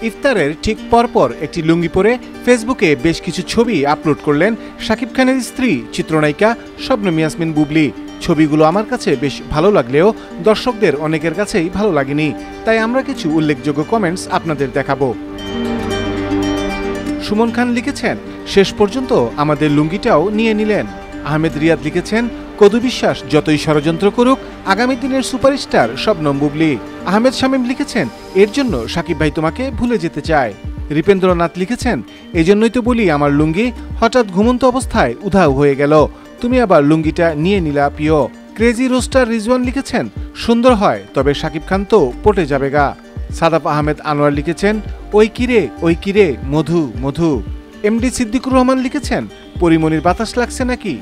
ইফতারের ঠিক পরপর একটি লুঙ্গি পরে ফেসবুকে বেশ কিছু ছবি আপলোড করলেন শাকিব খানের স্ত্রী চিত্রনায়িকা শবনম ইয়াসমিন বুবলি। ছবিগুলো আমার কাছে বেশ ভালো লাগলেও দর্শকদের অনেকের কাছেই ভালো লাগেনি, তাই আমরা কিছু উল্লেখযোগ্য কমেন্টস আপনাদের দেখাবো। সুমন খান লিখেছেন, শেষ পর্যন্ত আমাদের লুঙ্গিটাও নিয়ে নিলেন। আহমেদ রিয়াদ লিখেছেন, কদু বিশ্বাস যতই ষড়যন্ত্র করুক আগামী দিনের সুপারস্টার শবনম বুবলি। আহমেদ শামীম লিখেছেন, এর জন্য শাকিব ভাই তোমাকে ভুলে যেতে চায়। রিপেন্দ্রনাথ লিখেছেন, এজন্যই তো বলি আমার লুঙ্গি হঠাৎ ঘুমন্ত অবস্থায় উধাও হয়ে গেল, তুমি আবার লুঙ্গিটা নিয়ে নিলা প্রিয়। ক্রেজি রোস্টার রিজওয়ান লিখেছেন, সুন্দর হয় তবে শাকিব খান তো পটে যাবে গা। সাদাফ আহমেদ আনোয়ার লিখেছেন, ওই কিরে মধু মধু। এমডি সিদ্দিকুর রহমান লিখেছেন, পরিমণির বাতাস লাগছে নাকি।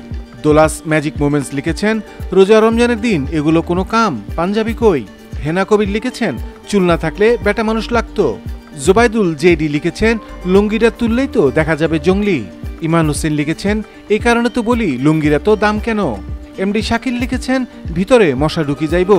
দোলাস ম্যাজিক মোমেন্টস লিখেছেন, রোজা রমজানের দিন এগুলো কোনো কাম, পাঞ্জাবি কই। হেনা কবির লিখেছেন, চুল না থাকলে বেটা মানুষ লাগতো। জোবাইদুল জেডি লিখেছেন, লুঙ্গিটা তুললেই তো দেখা যাবে জঙ্গলি। ইমান হোসেন লিখেছেন, এই কারণে তো বলি লুঙ্গির এত দাম কেন। এমডি শাকিল লিখেছেন, ভিতরে মশা ঢুকি যাইব।